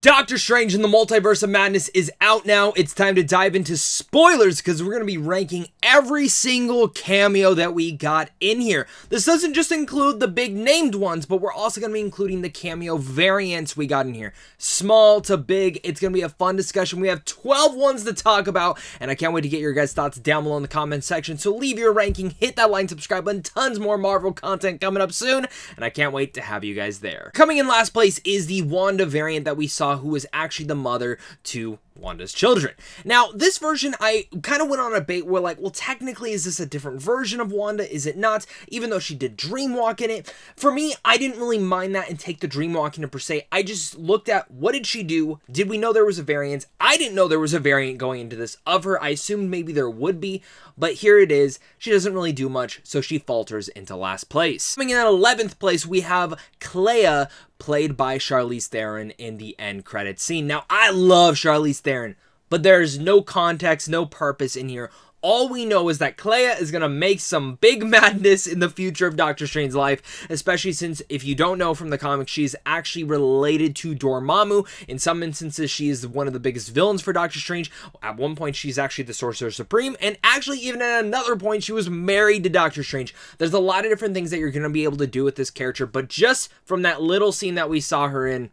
Doctor Strange in the Multiverse of Madness is out now. It's time to dive into spoilers because we're going to be ranking every single cameo that we got in here. This doesn't just include the big named ones, but we're also going to be including the cameo variants we got in here. Small to big. It's going to be a fun discussion. We have 12 ones to talk about, and I can't wait to get your guys' thoughts down below in the comment section. So leave your ranking, hit that like and subscribe button. Tons more Marvel content coming up soon, and I can't wait to have you guys there. Coming in last place is the Wanda variant that we saw, who was actually the mother to Wanda's children. Now, this version, I kind of went on a debate where like, well, technically, is this a different version of Wanda? Is it not? Even though she did dreamwalk in it. For me, I didn't really mind that and take the dreamwalking per se. I just looked at what did she do? Did we know there was a variant? I didn't know there was a variant going into this of her. I assumed maybe there would be, but here it is. She doesn't really do much, so she falters into last place. Coming in at 11th place, we have Clea, played by Charlize Theron in the end credits scene. Now, I love Charlize Theron, but there's no context, no purpose in here. All we know is that Clea is going to make some big madness in the future of Doctor Strange's life, especially since, if you don't know from the comics, she's actually related to Dormammu. In some instances, she is one of the biggest villains for Doctor Strange. At one point, she's actually the Sorcerer Supreme, and actually, even at another point, she was married to Doctor Strange. There's a lot of different things that you're going to be able to do with this character, but just from that little scene that we saw her in,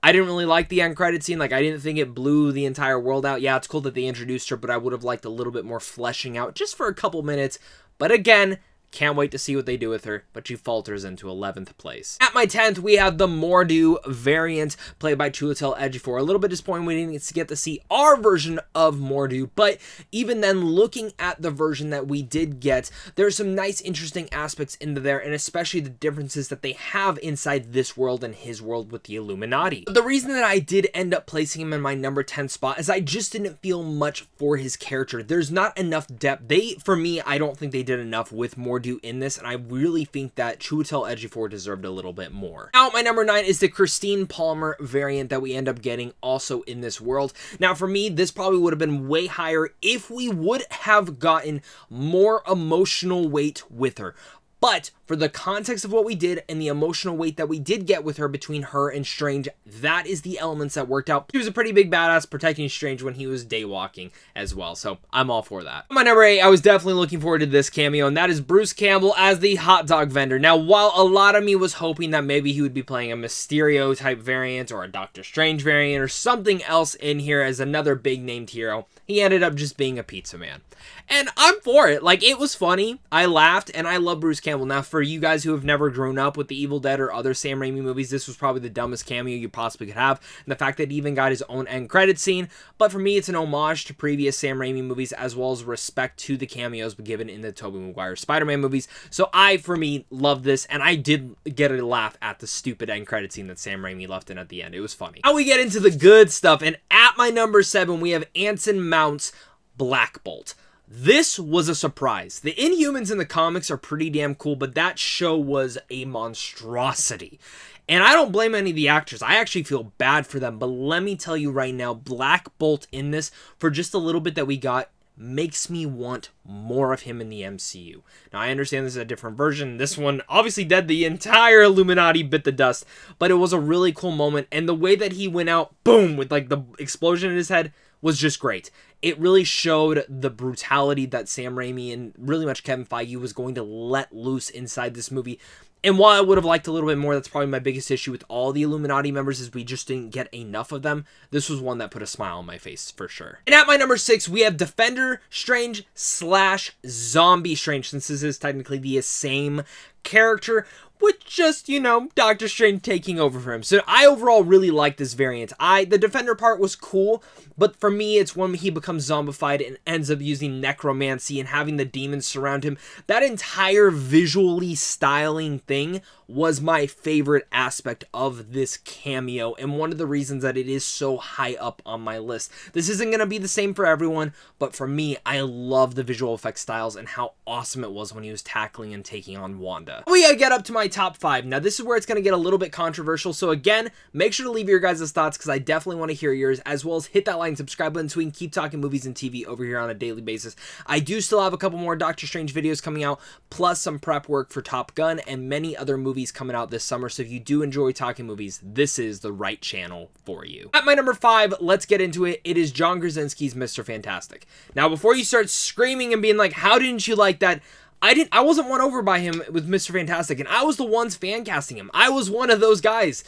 I didn't really like the end credit scene. Like, I didn't think it blew the entire world out. Yeah, it's cool that they introduced her, but I would have liked a little bit more fleshing out just for a couple minutes. But again, can't wait to see what they do with her, but she falters into 11th place. At my 10th, we have the Mordo variant, played by Chiwetel Ejiofor. A little bit disappointed we didn't get to see our version of Mordo, but even then, looking at the version that we did get, there's some nice, interesting aspects into there, and especially the differences that they have inside this world and his world with the Illuminati. But the reason that I did end up placing him in my number 10 spot is I just didn't feel much for his character. There's not enough depth. For me, I don't think they did enough with Mordo in this, and I really think that Chiwetel Ejiofor deserved a little bit more. Now, my number 9 is the Christine Palmer variant that we end up getting also in this world. Now, for me, this probably would have been way higher if we would have gotten more emotional weight with her. But for the context of what we did and the emotional weight that we did get with her between her and Strange, that is the elements that worked out. She was a pretty big badass protecting Strange when he was daywalking as well, so I'm all for that. My number 8, I was definitely looking forward to this cameo, and that is Bruce Campbell as the hot dog vendor. Now, while a lot of me was hoping that maybe he would be playing a Mysterio type variant or a Doctor Strange variant or something else in here as another big named hero, he ended up just being a pizza man. And I'm for it. Like, it was funny. I laughed, and I love Bruce Campbell. Now, for you guys who have never grown up with the Evil Dead or other Sam Raimi movies, this was probably the dumbest cameo you possibly could have. And the fact that he even got his own end credit scene. But for me, it's an homage to previous Sam Raimi movies, as well as respect to the cameos given in the Tobey Maguire Spider-Man movies. So for me, love this, and I did get a laugh at the stupid end credit scene that Sam Raimi left in at the end. It was funny. Now we get into the good stuff, and at my number 7, we have Anson Mount's Black Bolt. This was a surprise. The Inhumans in the comics are pretty damn cool, but that show was a monstrosity. And I don't blame any of the actors. I actually feel bad for them. But let me tell you right now, Black Bolt in this, for just a little bit that we got, makes me want more of him in the MCU. Now, I understand this is a different version. This one obviously did the entire Illuminati bit the dust, but it was a really cool moment. And the way that he went out, boom, with like the explosion in his head was just great. It really showed the brutality that Sam Raimi and really much Kevin Feige was going to let loose inside this movie. And while I would have liked a little bit more, that's probably my biggest issue with all the Illuminati members, is we just didn't get enough of them. This was one that put a smile on my face for sure. And at my number 6, we have Defender Strange / Zombie Strange, since this is technically the same character, with just, you know, Doctor Strange taking over for him. So I overall really like this variant. The Defender part was cool, but for me, it's when he becomes zombified and ends up using necromancy and having the demons surround him. That entire visually styling thing was my favorite aspect of this cameo, and one of the reasons that it is so high up on my list. This isn't going to be the same for everyone, but for me, I love the visual effects styles and how awesome it was when he was tackling and taking on Wanda. We gotta get up to my top 5. Now, this is where it's going to get a little bit controversial, so again, make sure to leave your guys' thoughts, because I definitely want to hear yours, as well as hit that like and subscribe button so we can keep talking movies and TV over here on a daily basis. I do still have a couple more Doctor Strange videos coming out, plus some prep work for Top Gun, and many other movies coming out this summer, so if you do enjoy talking movies, this is the right channel for you. At my number 5, let's get into it. It is John Krasinski's Mr. Fantastic. Now, before you start screaming and being like, how didn't you like that? I wasn't won over by him with Mr. Fantastic, and I was the ones fan casting him. I was one of those guys.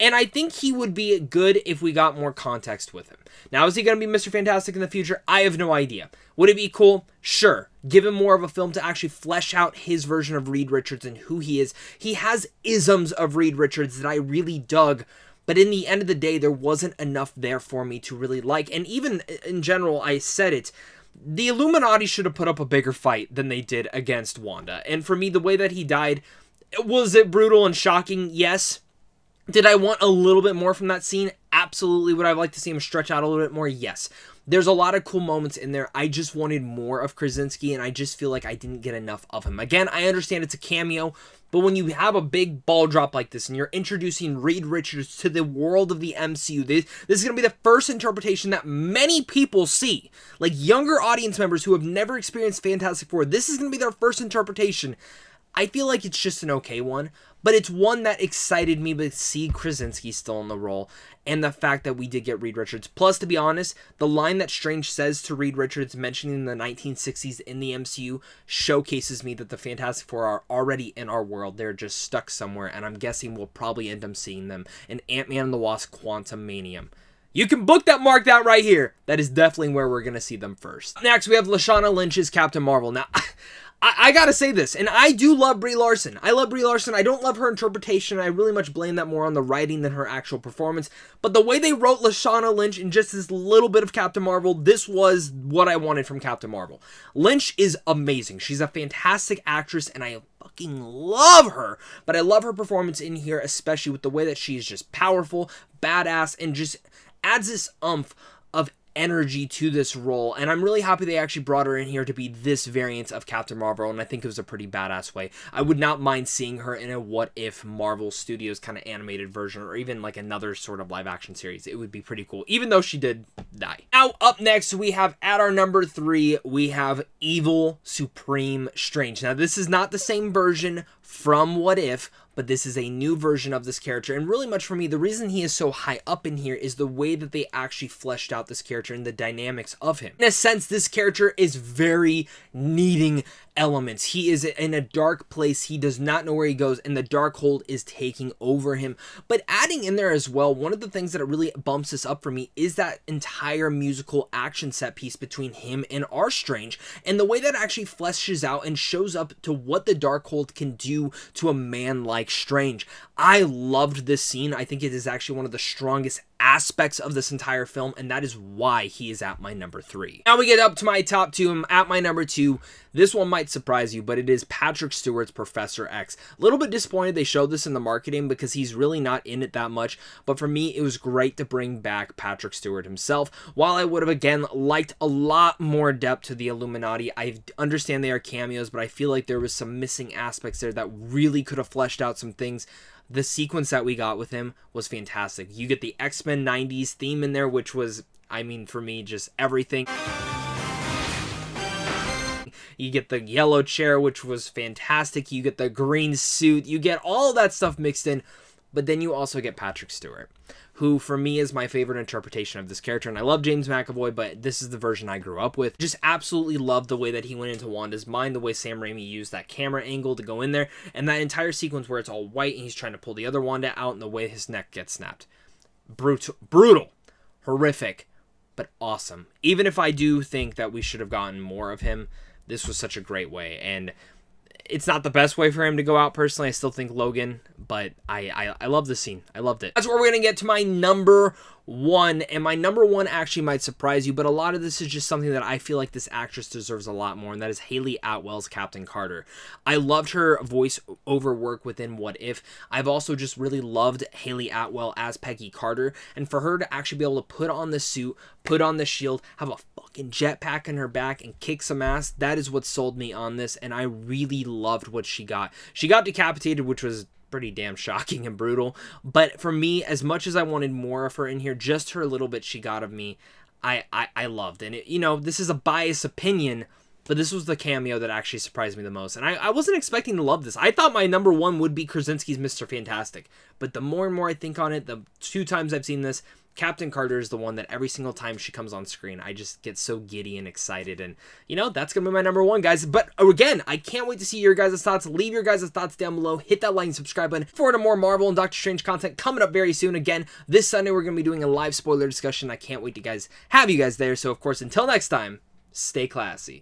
And I think he would be good if we got more context with him. Now, is he going to be Mr. Fantastic in the future? I have no idea. Would it be cool? Sure. Give him more of a film to actually flesh out his version of Reed Richards and who he is. He has isms of Reed Richards that I really dug, but in the end of the day, there wasn't enough there for me to really like. And even in general, I said it, the Illuminati should have put up a bigger fight than they did against Wanda. And for me, the way that he died, was it brutal and shocking? Yes. Did I want a little bit more from that scene? Absolutely. Would I like to see him stretch out a little bit more? Yes. There's a lot of cool moments in there. I just wanted more of Krasinski, and I just feel like I didn't get enough of him. Again, I understand it's a cameo, but when you have a big ball drop like this and you're introducing Reed Richards to the world of the MCU, this is going to be the first interpretation that many people see. Like younger audience members who have never experienced Fantastic Four, this is going to be their first interpretation. I feel like it's just an okay one, but it's one that excited me to see Krasinski still in the role, and the fact that we did get Reed Richards. Plus, to be honest, the line that Strange says to Reed Richards mentioning the 1960s in the MCU showcases me that the Fantastic Four are already in our world. They're just stuck somewhere, and I'm guessing we'll probably end up seeing them in Ant-Man and the Wasp: Quantumanium. You can book that, mark that right here. That is definitely where we're going to see them first. Next, we have Lashana Lynch's Captain Marvel. Now, I gotta say this, and I do love Brie Larson. I love Brie Larson. I don't love her interpretation. I really much blame that more on the writing than her actual performance. But the way they wrote Lashana Lynch in just this little bit of Captain Marvel, this was what I wanted from Captain Marvel. Lynch is amazing. She's a fantastic actress, and I fucking love her. But I love her performance in here, especially with the way that she's just powerful, badass, and just adds this oomph of energy to this role, and I'm really happy they actually brought her in here to be this variant of Captain Marvel, and I think it was a pretty badass way. I would not mind seeing her in a What If Marvel Studios kind of animated version, or even like another sort of live action series. It would be pretty cool, even though she did die. Now, up next, we have at our number 3, we have Evil Supreme Strange. Now, this is not the same version from What If, but this is a new version of this character, and really much for me, the reason he is so high up in here is the way that they actually fleshed out this character and the dynamics of him. In a sense, this character is very needing elements. He is in a dark place. He does not know where he goes, and the Darkhold is taking over him. But adding in there as well, one of the things that really bumps this up for me is that entire musical action set piece between him and our Strange, and the way that actually fleshes out and shows up to what the Darkhold can do to a man like Strange. I loved this scene. I think it is actually one of the strongest aspects of this entire film, and that is why he is at my number 3. Now we get up to my top 2. I'm at my number 2. This one might surprise you, but it is Patrick Stewart's Professor X. A little bit disappointed they showed this in the marketing because he's really not in it that much, but for me, it was great to bring back Patrick Stewart himself. While I would have, again, liked a lot more depth to the Illuminati, I understand they are cameos, but I feel like there was some missing aspects there that really could have fleshed out some things. The sequence that we got with him was fantastic. You get the X-Men 90s theme in there, which was, I mean, for me, just everything. You get the yellow chair, which was fantastic. You get the green suit. You get all that stuff mixed in. But then you also get Patrick Stewart, who for me is my favorite interpretation of this character. And I love James McAvoy, but this is the version I grew up with. Just absolutely love the way that he went into Wanda's mind, the way Sam Raimi used that camera angle to go in there, and that entire sequence where it's all white and he's trying to pull the other Wanda out and the way his neck gets snapped. Brutal, horrific, but awesome. Even if I do think that we should have gotten more of him, this was such a great way. And it's not the best way for him to go out personally. I still think Logan, but I love the scene. I loved it. That's where we're going to get to my number one, and my number one actually might surprise you, but a lot of this is just something that I feel like this actress deserves a lot more, and that is Haley Atwell's Captain Carter. I loved her voice over work within What If. I've also just really loved Haley Atwell as Peggy Carter, and for her to actually be able to put on the suit, put on the shield, have a fucking jetpack in her back, and kick some ass, that is what sold me on this, and I really loved what she got. She got decapitated, which was pretty damn shocking and brutal, but for me, as much as I wanted more of her in here, just her little bit she got of me, I loved. And you know, this is a biased opinion, but this was the cameo that actually surprised me the most, and I wasn't expecting to love this. I thought my number one would be Krasinski's Mr. Fantastic, but the more and more I think on it, the 2 times I've seen this, Captain Carter is the one that every single time she comes on screen, I just get so giddy and excited, and you know, that's gonna be my number one, guys. But again, I can't wait to see your guys' thoughts. Leave your guys' thoughts down below. Hit that like and subscribe button for more Marvel and Doctor Strange content coming up very soon. Again, this Sunday we're gonna be doing a live spoiler discussion. I can't wait to have you guys there. So of course, until next time, stay classy.